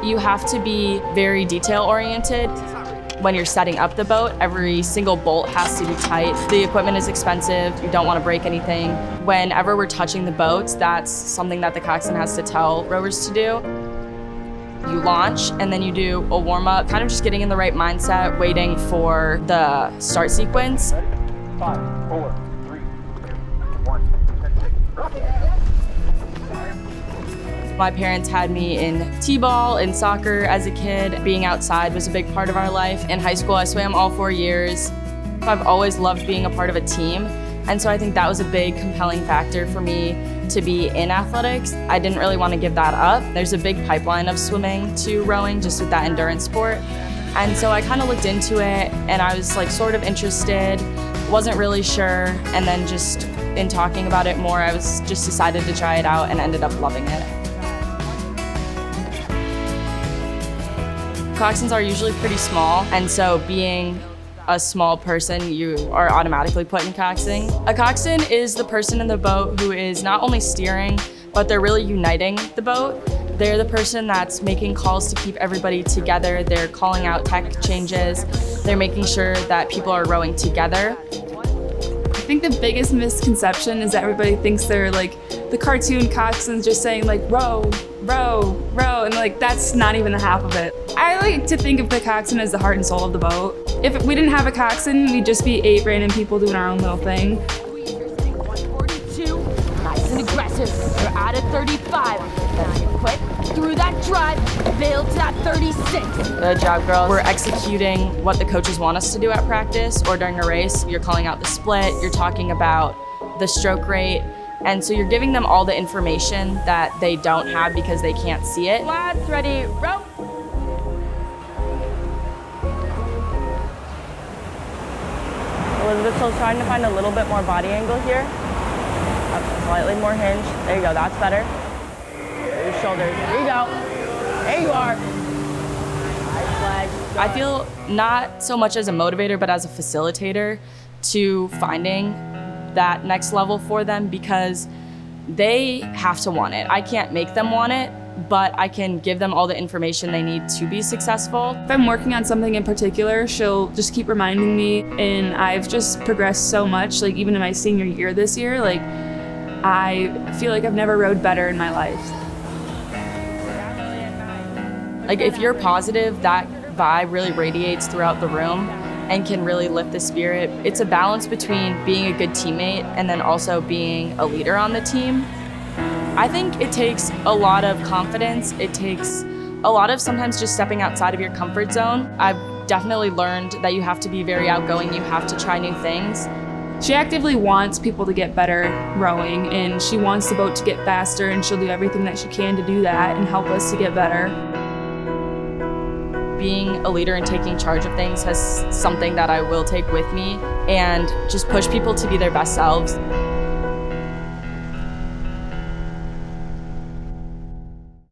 You have to be very detail-oriented. When you're setting up the boat, every single bolt has to be tight. The equipment is expensive. You don't want to break anything. Whenever we're touching the boats, that's something that the coxswain has to tell rowers to do. You launch and then you do a warm-up, kind of just getting in the right mindset, waiting for the start sequence. 5, 4, 3, 2, 1. My parents had me in t-ball and soccer as a kid. Being outside was a big part of our life. In high school, I swam all 4 years. I've always loved being a part of a team, and so I think that was a big compelling factor for me to be in athletics. I didn't really want to give that up. There's a big pipeline of swimming to rowing, just with that endurance sport. And so I kind of looked into it, and I was like sort of interested, wasn't really sure, and then just in talking about it more, I was just decided to try it out and ended up loving it. Coxswains are usually pretty small, and so being a small person, you are automatically put in coxswain. A coxswain is the person in the boat who is not only steering, but they're really uniting the boat. They're the person that's making calls to keep everybody together. They're calling out tech changes. They're making sure that people are rowing together. I think the biggest misconception is that everybody thinks they're like the cartoon coxswains just saying like row, row, row, and like that's not even the half of it. I like to think of the coxswain as the heart and soul of the boat. If we didn't have a coxswain, we'd just be 8 random people doing our own little thing. 142, nice and aggressive. You're out at 35. Then you quit through that drive, bail to that 36. Good job, girls. We're executing what the coaches want us to do at practice or during a race. You're calling out the split, you're talking about the stroke rate, and so you're giving them all the information that they don't have because they can't see it. Lads, ready, row. Elizabeth's still trying to find a little bit more body angle here. Up slightly more hinge. There you go, that's better. Your shoulders, there you go. There you are. Nice leg. I feel not so much as a motivator, but as a facilitator to finding that next level for them because they have to want it. I can't make them want it, but I can give them all the information they need to be successful. If I'm working on something in particular, she'll just keep reminding me, and I've just progressed so much, like even in my senior year this year, like I feel like I've never rowed better in my life. Like if you're positive, that vibe really radiates throughout the room and can really lift the spirit. It's a balance between being a good teammate and then also being a leader on the team. I think it takes a lot of confidence. It takes a lot of sometimes just stepping outside of your comfort zone. I've definitely learned that you have to be very outgoing. You have to try new things. She actively wants people to get better rowing, and she wants the boat to get faster, and she'll do everything that she can to do that and help us to get better. Being a leader and taking charge of things has something that I will take with me and just push people to be their best selves.